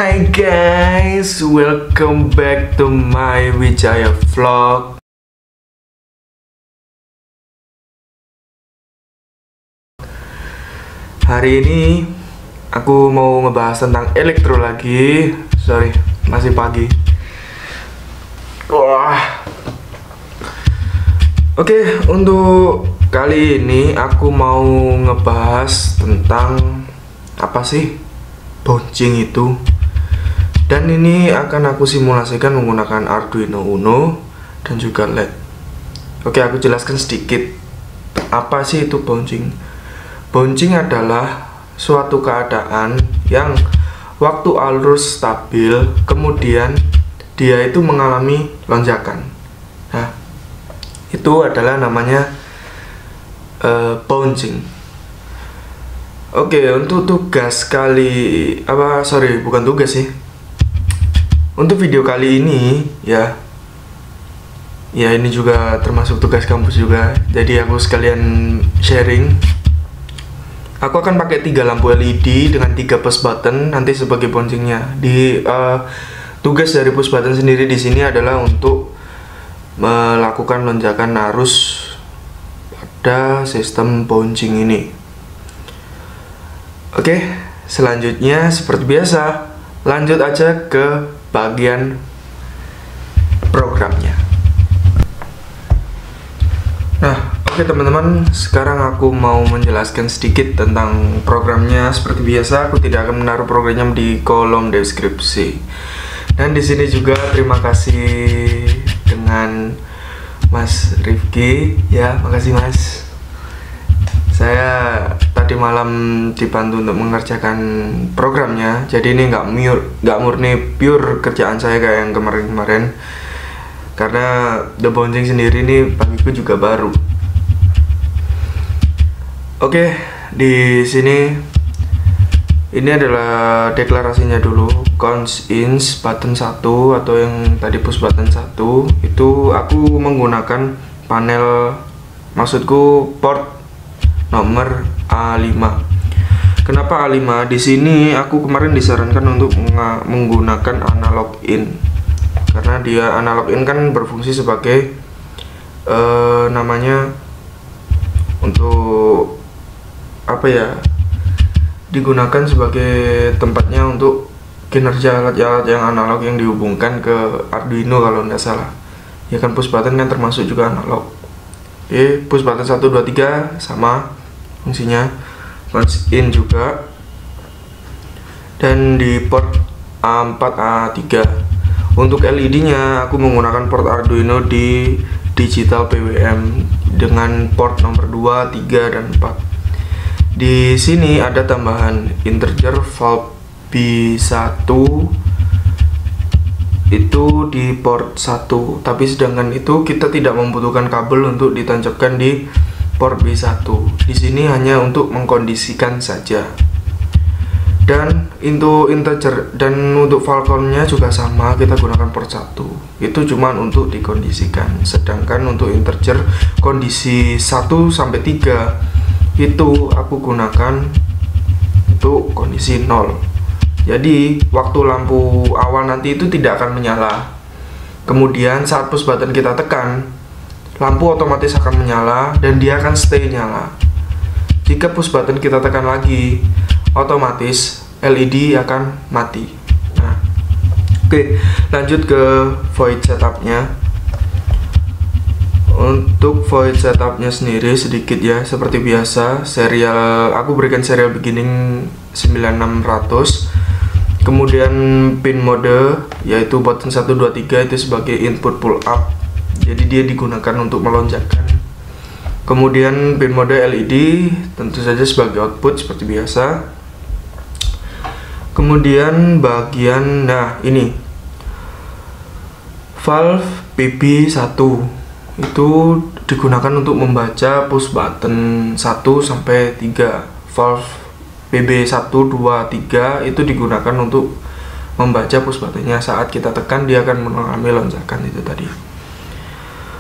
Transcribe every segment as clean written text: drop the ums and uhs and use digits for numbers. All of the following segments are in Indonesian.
Hai guys, welcome back to my Wijaya vlog. Hari ini aku mau ngebahas tentang elektro lagi. Sorry, masih pagi. Wah. Oke, untuk kali ini aku mau ngebahas tentang apa sih bouncing itu. Dan ini akan aku simulasikan menggunakan Arduino Uno dan juga LED. Oke, aku jelaskan sedikit apa sih itu bouncing. Bouncing adalah suatu keadaan yang waktu arus stabil, kemudian dia itu mengalami lonjakan. Nah, itu adalah namanya bouncing. Oke, untuk tugas bukan tugas sih. Untuk video kali ini ya ini juga termasuk tugas kampus juga. Jadi aku sekalian sharing. Aku akan pakai 3 lampu LED dengan 3 push button nanti sebagai bouncingnya. Tugas dari push button sendiri di sini adalah untuk melakukan lonjakan arus pada sistem bouncing ini. Oke, selanjutnya seperti biasa, lanjut aja ke bagian programnya. Nah, oke teman-teman, sekarang aku mau menjelaskan sedikit tentang programnya. Seperti biasa, aku tidak akan menaruh programnya di kolom deskripsi. Dan di sini juga terima kasih dengan Mas Rifki, ya, makasih Mas. Saya tadi malam dibantu untuk mengerjakan programnya, jadi ini nggak murni pure kerjaan saya kayak yang kemarin-kemarin, karena the bouncing sendiri ini bagiku juga baru. Oke, di sini ini adalah deklarasinya dulu. Cons ins button 1 atau yang tadi push button 1 itu aku menggunakan panel, maksudku port nomor A5. Kenapa A5? Di sini aku kemarin disarankan untuk menggunakan analog in, karena dia analog in kan berfungsi sebagai namanya untuk apa ya, digunakan sebagai tempatnya untuk kinerja alat-alat yang analog yang dihubungkan ke Arduino kalau nggak salah. Ya kan, push button kan termasuk juga analog. Oke, push button 1, 2, 3 sama fungsinya, punch in juga. Dan di port A4, A3 untuk LED nya aku menggunakan port Arduino di digital PWM dengan port nomor 2, 3, dan 4. Di sini ada tambahan integer valve B1 itu di port 1, tapi sedangkan itu kita tidak membutuhkan kabel untuk ditancapkan di port B1. Di sini hanya untuk mengkondisikan saja. Dan untuk integer dan untuk valve-nya juga sama, kita gunakan port 1. Itu cuma untuk dikondisikan. Sedangkan untuk integer kondisi 1 sampai 3 itu aku gunakan untuk kondisi 0. Jadi waktu lampu awal nanti itu tidak akan menyala. Kemudian saat push button kita tekan, lampu otomatis akan menyala dan dia akan stay nyala. Jika push button kita tekan lagi, otomatis LED akan mati. Nah, oke, lanjut ke void setupnya. Untuk void setupnya sendiri sedikit ya, seperti biasa serial, aku berikan serial beginning 9600. Kemudian pin mode yaitu button 1, 2, 3 itu sebagai input pull up, jadi dia digunakan untuk melonjakkan. Kemudian pin mode LED tentu saja sebagai output seperti biasa. Kemudian bagian, nah ini valve PB1 itu digunakan untuk membaca push button 1 sampai 3. Valve PB1, 2, 3 itu digunakan untuk membaca push buttonnya. Saat kita tekan dia akan mengalami lonjakan itu tadi.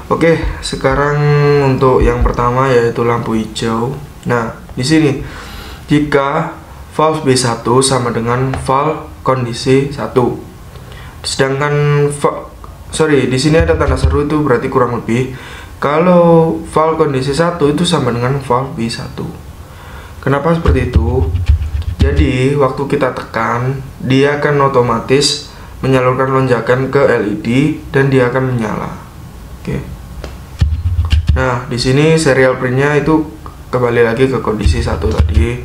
Oke, sekarang untuk yang pertama yaitu lampu hijau. Nah, di sini jika valve B1 sama dengan valve kondisi 1. Sedangkan di sini ada tanda seru, itu berarti kurang lebih kalau valve kondisi 1 itu sama dengan valve B1. Kenapa seperti itu? Jadi waktu kita tekan, dia akan otomatis menyalurkan lonjakan ke LED dan dia akan menyala. Oke. Nah, di sini serial printnya itu kembali lagi ke kondisi 1 tadi.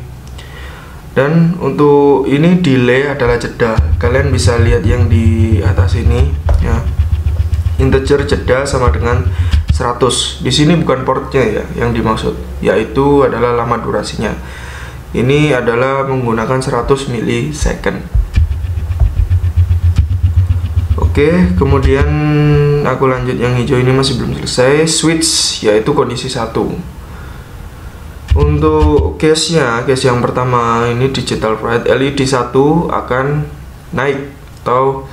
Dan untuk ini delay adalah jeda. Kalian bisa lihat yang di atas ini ya. Integer jeda sama dengan 100. Di sini bukan portnya ya yang dimaksud, yaitu adalah lama durasinya. Ini adalah menggunakan 100 milisecond. Oke, kemudian aku lanjut yang hijau ini masih belum selesai. Switch yaitu kondisi 1. Untuk case yang pertama ini digital write, LED 1 akan naik atau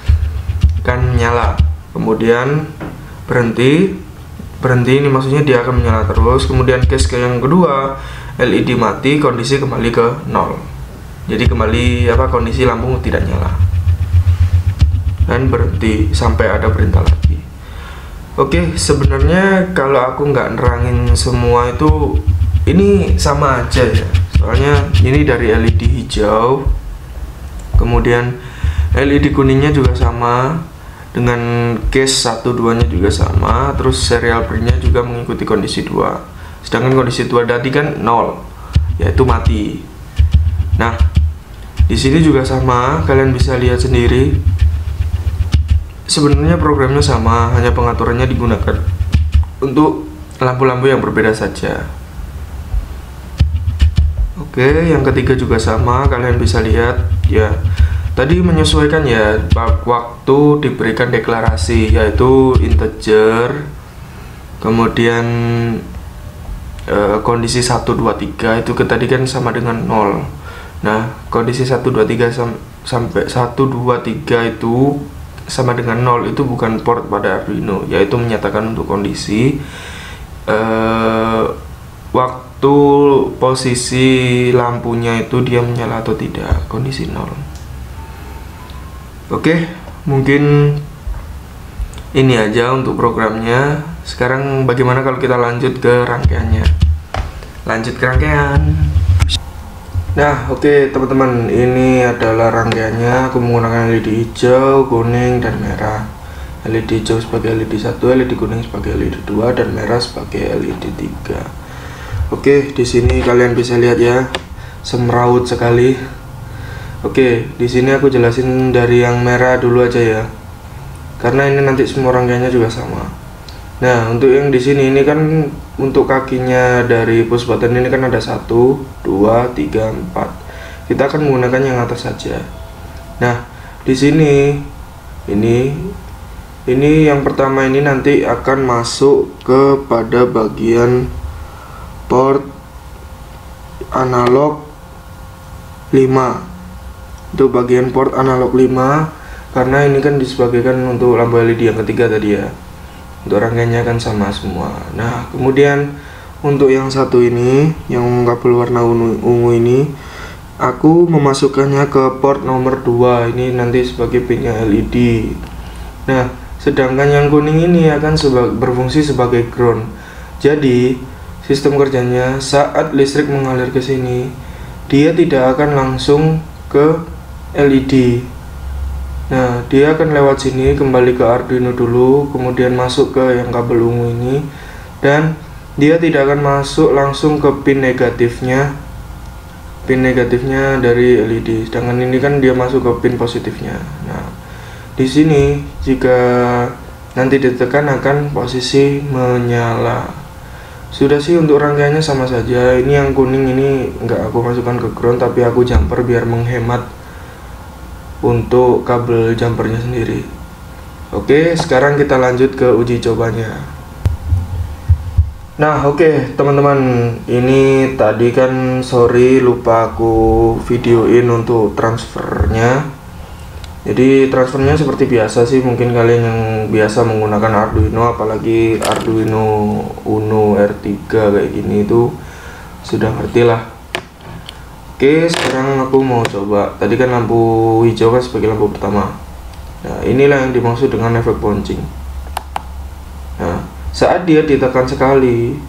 akan menyala. Kemudian berhenti ini maksudnya dia akan menyala terus. Kemudian case yang kedua, LED mati, kondisi kembali ke 0. Jadi kembali kondisi lampu tidak nyala. Dan berhenti sampai ada perintah lagi. Oke, sebenarnya kalau aku nggak nerangin semua itu, ini sama aja ya. Soalnya ini dari LED hijau, kemudian LED kuningnya juga sama, dengan case 1-2 nya juga sama, terus serial printnya juga mengikuti kondisi 2. Sedangkan kondisi 2 tadi kan 0, yaitu mati. Nah, di sini juga sama, kalian bisa lihat sendiri. Sebenarnya programnya sama, hanya pengaturannya digunakan untuk lampu-lampu yang berbeda saja. Oke, yang ketiga juga sama, kalian bisa lihat ya. Tadi menyesuaikan ya, waktu diberikan deklarasi yaitu integer, kemudian kondisi 1, 2, 3 itu tadi kan sama dengan 0. Nah, kondisi 1, 2, 3 sampai 1, 2, 3 itu sama dengan 0, itu bukan port pada Arduino, yaitu menyatakan untuk kondisi waktu posisi lampunya itu dia menyala atau tidak, kondisi 0. Oke, mungkin ini aja untuk programnya. Sekarang bagaimana kalau kita lanjut ke rangkaiannya? Lanjut ke rangkaian. Nah, oke teman-teman, ini adalah rangkaiannya. Aku menggunakan LED hijau, kuning, dan merah. LED hijau sebagai LED 1, LED kuning sebagai LED 2, dan merah sebagai LED 3. Oke, di sini kalian bisa lihat ya, semrawut sekali. Oke, di sini aku jelasin dari yang merah dulu aja ya, karena ini nanti semua rangkaiannya juga sama. Nah, untuk yang di sini ini kan untuk kakinya dari push button ini kan ada 1, 2, 3, 4. Kita akan menggunakan yang atas saja. Nah, di sini ini yang pertama ini nanti akan masuk kepada bagian port analog 5. Itu bagian port analog 5, karena ini kan disebabkan untuk lampu LED yang ketiga tadi ya. Untuk rangkaiannya kan sama semua. Nah, kemudian untuk yang satu ini, yang kabel warna ungu ini, aku memasukkannya ke port nomor 2. Ini nanti sebagai pinnya LED. Nah, sedangkan yang kuning ini akan berfungsi sebagai ground. Jadi, sistem kerjanya saat listrik mengalir ke sini, dia tidak akan langsung ke LED. Nah, dia akan lewat sini kembali ke Arduino dulu, kemudian masuk ke yang kabel ungu ini, dan dia tidak akan masuk langsung ke pin negatifnya dari LED. Sedangkan ini kan dia masuk ke pin positifnya. Nah, di sini jika nanti ditekan akan posisi menyala. Sudah sih, untuk rangkaiannya sama saja. Ini yang kuning ini enggak aku masukkan ke ground, tapi aku jumper biar menghemat untuk kabel jumpernya sendiri. Oke, sekarang kita lanjut ke uji cobanya. Nah, oke teman-teman, ini tadi kan sorry lupa aku videoin untuk transfernya. Jadi transfernya seperti biasa sih, mungkin kalian yang biasa menggunakan Arduino, apalagi Arduino Uno R3 kayak gini itu sudah ngerti lah. Oke, sekarang aku mau coba. Tadi kan lampu hijau kan sebagai lampu pertama. Nah, inilah yang dimaksud dengan efek bouncing. Nah, saat dia ditekan sekali,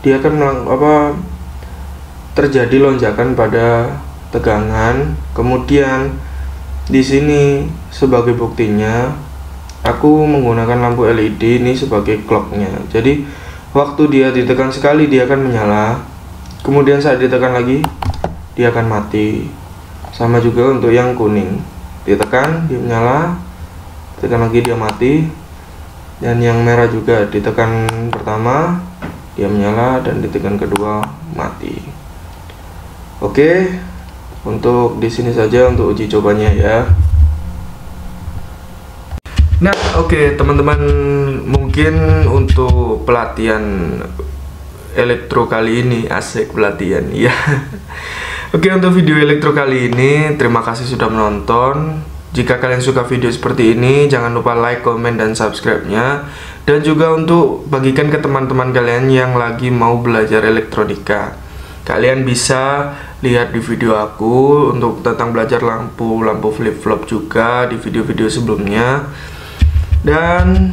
dia akan terjadi lonjakan pada tegangan. Kemudian di sini sebagai buktinya, aku menggunakan lampu LED ini sebagai clocknya. Jadi waktu dia ditekan sekali, dia akan menyala. Kemudian saat ditekan lagi, dia akan mati. Sama juga untuk yang kuning, ditekan dia menyala, tekan lagi dia mati. Dan yang merah juga, ditekan pertama dia menyala, dan ditekan kedua mati. Oke, untuk di sini saja untuk uji cobanya ya. Nah, oke teman-teman, mungkin untuk pelatihan elektro kali ini, asik pelatihan ya. Oke, untuk video elektro kali ini, terima kasih sudah menonton. Jika kalian suka video seperti ini, jangan lupa like, komen, dan subscribe-nya. Dan juga untuk bagikan ke teman-teman kalian yang lagi mau belajar elektronika. Kalian bisa lihat di video aku untuk tentang belajar lampu flip-flop juga di video-video sebelumnya. Dan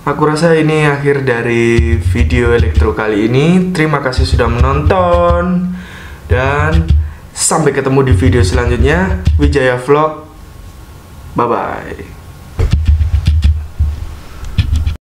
aku rasa ini akhir dari video elektro kali ini. Terima kasih sudah menonton. Dan sampai ketemu di video selanjutnya. Wijaya Vlog. Bye-bye.